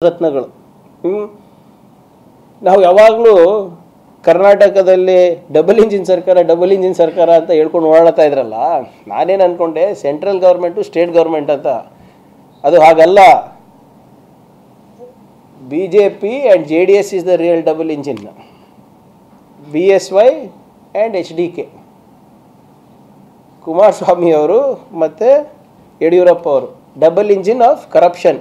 ರತ್ನಗಳು. ನಾವು ಯಾವಾಗಲೂ ಕರ್ನಾಟಕದಲ್ಲಿ ಡಬಲ್ ಇಂಜಿನ್ ಸರ್ಕಾರ ಅಂತ ಹೇಳ್ಕೊಂಡು ಓಡಾಡ್ತಾ ಇದ್ರಲ್ಲ, ನಾನೇನು ಅಂದ್ಕೊಂಡೆ ಸೆಂಟ್ರಲ್ ಗೌರ್ಮೆಂಟು ಸ್ಟೇಟ್ ಗೌರ್ಮೆಂಟ್ ಅಂತ. ಅದು ಹಾಗಲ್ಲ. BJP and JDS is the real double engine. BSY and HDK. Kumaraswamy ಅವರು ಮತ್ತು ಯಡಿಯೂರಪ್ಪ ಅವರು ಡಬಲ್ ಇಂಜಿನ್ ಆಫ್ ಕರಪ್ಷನ್,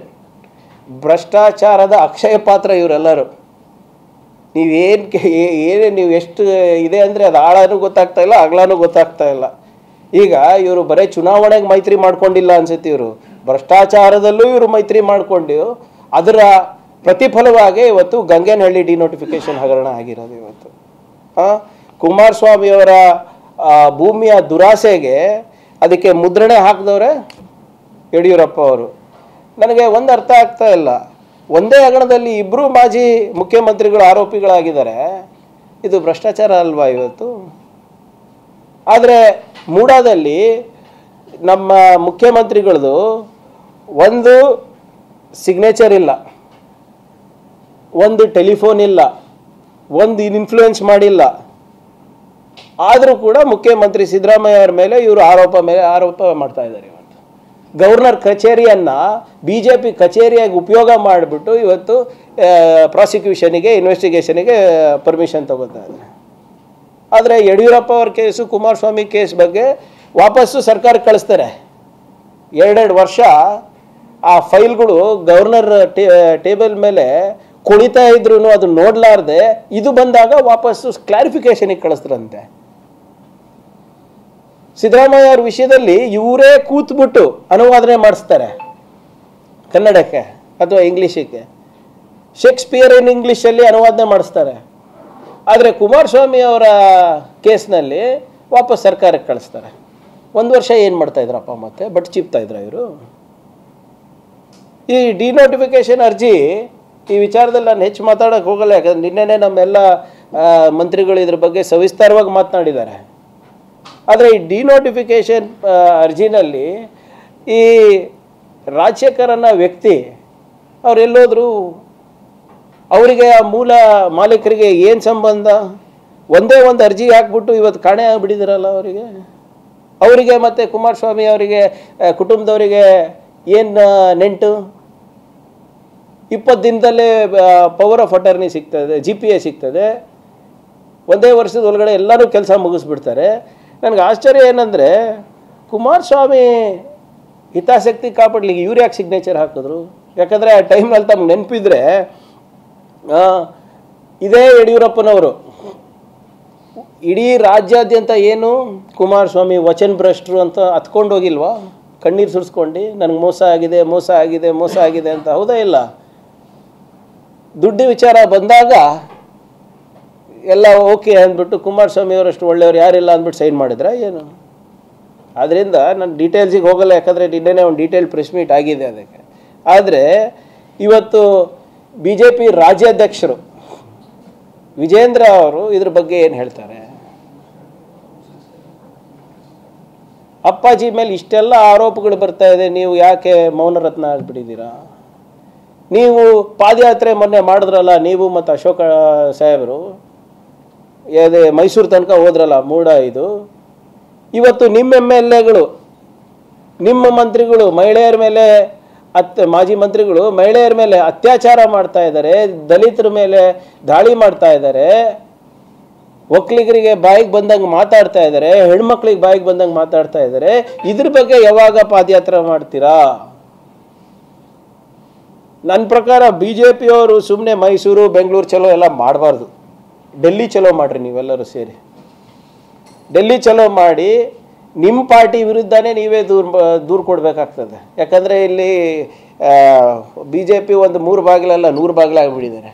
ಭ್ರಷ್ಟಾಚಾರದ ಅಕ್ಷಯ ಪಾತ್ರ ಇವರೆಲ್ಲರೂ. ನೀವು ಎಷ್ಟು ಇದೆ ಅಂದರೆ ಅದು ಆಳನೂ ಗೊತ್ತಾಗ್ತಾ ಇಲ್ಲ, ಅಗಲನೂ ಗೊತ್ತಾಗ್ತಾ ಇಲ್ಲ. ಈಗ ಇವರು ಬರೀ ಚುನಾವಣೆಗೆ ಮೈತ್ರಿ ಮಾಡ್ಕೊಂಡಿಲ್ಲ ಅನ್ಸುತ್ತೆ, ಇವರು ಭ್ರಷ್ಟಾಚಾರದಲ್ಲೂ ಇವರು ಮೈತ್ರಿ ಮಾಡಿಕೊಂಡು ಅದರ ಪ್ರತಿಫಲವಾಗಿ ಇವತ್ತು ಗಂಗೇನಹಳ್ಳಿ ಡಿನೋಟಿಫಿಕೇಶನ್ ಹಗರಣ ಆಗಿರೋದು. ಇವತ್ತು ಕುಮಾರಸ್ವಾಮಿಯವರ ಭೂಮಿಯ ದುರಾಸೆಗೆ ಅದಕ್ಕೆ ಮುದ್ರಣೆ ಹಾಕಿದವ್ರೆ ಯಡಿಯೂರಪ್ಪ ಅವರು. ನನಗೆ ಒಂದು ಅರ್ಥ ಆಗ್ತಾ ಇಲ್ಲ, ಒಂದೇ ಹಗರಣದಲ್ಲಿ ಇಬ್ಬರು ಮಾಜಿ ಮುಖ್ಯಮಂತ್ರಿಗಳು ಆರೋಪಿಗಳಾಗಿದ್ದಾರೆ. ಇದು ಭ್ರಷ್ಟಾಚಾರ ಅಲ್ವಾ ಇವತ್ತು? ಆದರೆ ಮೂಡಾದಲ್ಲಿ ನಮ್ಮ ಮುಖ್ಯಮಂತ್ರಿಗಳದು ಒಂದು ಸಿಗ್ನೇಚರ್ ಇಲ್ಲ, ಒಂದು ಟೆಲಿಫೋನ್ ಇಲ್ಲ, ಒಂದು ಇನ್ಫ್ಲೂಯೆನ್ಸ್ ಮಾಡಿಲ್ಲ. ಆದರೂ ಕೂಡ ಮುಖ್ಯಮಂತ್ರಿ ಸಿದ್ದರಾಮಯ್ಯ ಅವರ ಮೇಲೆ ಇವರು ಆರೋಪ ಮಾಡ್ತಾ ಇದ್ದಾರೆ. ಇವತ್ತು ಗವರ್ನರ್ ಕಚೇರಿಯನ್ನು BJP ಕಚೇರಿಯಾಗಿ ಉಪಯೋಗ ಮಾಡಿಬಿಟ್ಟು ಇವತ್ತು ಪ್ರಾಸಿಕ್ಯೂಷನಿಗೆ ಇನ್ವೆಸ್ಟಿಗೇಷನಿಗೆ ಪರ್ಮಿಷನ್ ತಗೋತಾ ಇದ್ದಾರೆ. ಆದರೆ ಯಡಿಯೂರಪ್ಪ ಅವ್ರ ಕೇಸು, ಕುಮಾರಸ್ವಾಮಿ ಕೇಸ್ ಬಗ್ಗೆ ವಾಪಸ್ಸು ಸರ್ಕಾರಕ್ಕೆ ಕಳಿಸ್ತಾರೆ. 2 ವರ್ಷ ಆ ಫೈಲ್ಗಳು ಗವರ್ನರ್ ಟೇಬಲ್ ಮೇಲೆ ಕುಳಿತಾ ಇದ್ರು ಅದು ನೋಡಲಾರ್ದೆ ಇದು ಬಂದಾಗ ವಾಪಸ್ಸು ಕ್ಲಾರಿಫಿಕೇಶನಿಗೆ ಕಳಿಸ್ತಾರಂತೆ. ಸಿದ್ದರಾಮಯ್ಯ ಅವ್ರ ವಿಷಯದಲ್ಲಿ ಇವರೇ ಕೂತ್ಬಿಟ್ಟು ಅನುವಾದನೆ ಮಾಡಿಸ್ತಾರೆ ಕನ್ನಡಕ್ಕೆ ಅಥವಾ ಇಂಗ್ಲೀಷಿಗೆ. ಶೇಕ್ಸ್ಪಿಯರ್ ಇನ್ ಇಂಗ್ಲೀಷಲ್ಲಿ ಅನುವಾದನೆ ಮಾಡಿಸ್ತಾರೆ. ಆದರೆ ಕುಮಾರಸ್ವಾಮಿ ಅವರ ಕೇಸ್ನಲ್ಲಿ ವಾಪಸ್ ಸರ್ಕಾರಕ್ಕೆ ಕಳಿಸ್ತಾರೆ. 1 ವರ್ಷ ಏನು ಮಾಡ್ತಾ ಇದ್ರಪ್ಪ, ಮತ್ತೆ ಬಟ್ ಚಿಪ್ತಾ ಇದ್ರ ಇವರು. ಈ ಡಿನೋಟಿಫಿಕೇಶನ್ ಅರ್ಜಿ ಈ ವಿಚಾರದಲ್ಲಿ ನಾನು ಹೆಚ್ಚು ಮಾತಾಡೋಕ್ಕೆ ಹೋಗಲ್ಲ, ಯಾಕಂದ್ರೆ ನಿನ್ನೆನೇ ನಮ್ಮೆಲ್ಲ ಮಂತ್ರಿಗಳು ಇದ್ರ ಬಗ್ಗೆ ಸವಿಸ್ತಾರವಾಗಿ ಮಾತನಾಡಿದ್ದಾರೆ. ಆದರೆ ಈ ಡಿನೋಟಿಫಿಕೇಶನ್ ಅರ್ಜಿನಲ್ಲಿ ಈ ರಾಜಶೇಖರ್ ಅನ್ನೋ ವ್ಯಕ್ತಿ ಅವ್ರು ಎಲ್ಲೋದ್ರು, ಅವರಿಗೆ ಆ ಮೂಲ ಮಾಲೀಕರಿಗೆ ಏನು ಸಂಬಂಧ? ಒಂದೇ ಒಂದು ಅರ್ಜಿ ಹಾಕ್ಬಿಟ್ಟು ಇವತ್ತು ಕಾಣೆ ಆಗಿಬಿಟ್ಟಿದ್ದಾರಲ್ಲ ಅವರಿಗೆ ಮತ್ತು ಕುಮಾರಸ್ವಾಮಿ ಅವರಿಗೆ ಕುಟುಂಬದವರಿಗೆ ಏನು ನೆಂಟು? 20 ದಿನದಲ್ಲೇ ಪವರ್ ಆಫ್ ಅಟರ್ನಿ ಸಿಗ್ತದೆ, GPA ಸಿಗ್ತದೆ. ಒಂದೇ ವರ್ಷದ ಒಳಗಡೆ ಎಲ್ಲರೂ ಕೆಲಸ ಮುಗಿಸ್ಬಿಡ್ತಾರೆ. ನನಗೆ ಆಶ್ಚರ್ಯ ಏನಂದರೆ, ಕುಮಾರಸ್ವಾಮಿ ಹಿತಾಸಕ್ತಿ ಕಾಪಾಡಲಿಕ್ಕೆ ಇವ್ರು ಯಾಕೆ ಸಿಗ್ನೇಚರ್ ಹಾಕಿದ್ರು? ಯಾಕಂದರೆ ಆ ಟೈಮ್ನಲ್ಲಿ ತಮ್ಗೆ ನೆನಪಿದ್ರೆ ಇದೇ ಯಡಿಯೂರಪ್ಪನವರು ಇಡೀ ರಾಜ್ಯಾದ್ಯಂತ ಏನು ಕುಮಾರಸ್ವಾಮಿ ವಚನ ಭ್ರಷ್ಟರು ಅಂತ ಹತ್ಕೊಂಡು ಹೋಗಿಲ್ವಾ? ಕಣ್ಣೀರು ಸುರಿಸ್ಕೊಂಡು ನನಗೆ ಮೋಸ ಆಗಿದೆ ಅಂತ. ಹೌದಾ ಇಲ್ಲ? ದುಡ್ಡು ವಿಚಾರ ಬಂದಾಗ ಎಲ್ಲ ಓಕೆ ಅಂದ್ಬಿಟ್ಟು ಕುಮಾರಸ್ವಾಮಿ ಅವರಷ್ಟು ಒಳ್ಳೆಯವರು ಯಾರಿಲ್ಲ ಅಂದ್ಬಿಟ್ಟು ಸೈನ್ ಮಾಡಿದ್ರೆ ಏನು? ಆದ್ದರಿಂದ ನಾನು ಡೀಟೇಲ್ಸಿಗೆ ಹೋಗಲ್ಲ, ಯಾಕಂದರೆ ನಿನ್ನೆನೇ ಒಂದು ಡೀಟೇಲ್ ಪ್ರೆಸ್ ಮೀಟ್ ಆಗಿದೆ ಅದಕ್ಕೆ. ಆದರೆ ಇವತ್ತು BJP ರಾಜ್ಯಾಧ್ಯಕ್ಷರು ವಿಜೇಂದ್ರ ಅವರು ಇದ್ರ ಬಗ್ಗೆ ಏನು ಹೇಳ್ತಾರೆ? ಅಪ್ಪಾಜಿ ಮೇಲೆ ಇಷ್ಟೆಲ್ಲ ಆರೋಪಗಳು ಬರ್ತಾ ಇದೆ, ನೀವು ಯಾಕೆ ಮೌನರತ್ನ ಆಗಿಬಿಟ್ಟಿದ್ದೀರಾ? ನೀವು ಪಾದಯಾತ್ರೆ ಮೊನ್ನೆ ಮಾಡಿದ್ರಲ್ಲ, ನೀವು ಮತ್ತು ಅಶೋಕ ಸಾಹೇಬರು ಅದೇ ಮೈಸೂರು ತನಕ ಹೋದ್ರಲ್ಲ, ಮೂಡ ಇದು. ಇವತ್ತು ನಿಮ್ಮ MLAಗಳು, ನಿಮ್ಮ ಮಂತ್ರಿಗಳು ಮಹಿಳೆಯರ ಮೇಲೆ ಮಾಜಿ ಮಂತ್ರಿಗಳು ಮಹಿಳೆಯರ ಮೇಲೆ ಅತ್ಯಾಚಾರ ಮಾಡ್ತಾ ಇದ್ದಾರೆ, ದಲಿತರ ಮೇಲೆ ದಾಳಿ ಮಾಡ್ತಾ ಇದ್ದಾರೆ, ಒಕ್ಕಲಿಗರಿಗೆ ಬಾಯಿಗೆ ಬಂದಂಗೆ ಮಾತಾಡ್ತಾ ಇದ್ದಾರೆ, ಹೆಣ್ಮಕ್ಳಿಗೆ ಬಾಯಿಗೆ ಬಂದಂಗೆ ಮಾತಾಡ್ತಾ ಇದ್ದಾರೆ. ಇದ್ರ ಬಗ್ಗೆ ಯಾವಾಗ ಪಾದಯಾತ್ರೆ ಮಾಡ್ತೀರಾ? ನನ್ನ ಪ್ರಕಾರ BJP ಅವರು ಸುಮ್ಮನೆ ಮೈಸೂರು ಬೆಂಗಳೂರು ಚಲೋ ಎಲ್ಲ ಮಾಡಬಾರ್ದು, ಡೆಲ್ಲಿ ಚಲೋ ಮಾಡಿರಿ. ನೀವೆಲ್ಲರೂ ಸೇರಿ ಡೆಲ್ಲಿ ಚಲೋ ಮಾಡಿ ನಿಮ್ಮ ಪಾರ್ಟಿ ವಿರುದ್ಧನೇ ನೀವೇ ದೂರು ಕೊಡಬೇಕಾಗ್ತದೆ. ಯಾಕಂದರೆ ಇಲ್ಲಿ BJP ಒಂದು 3 ಬಾಗಿಲಲ್ಲ 100 ಬಾಗಿಲಾಗಿಬಿಟ್ಟಿದ್ದಾರೆ.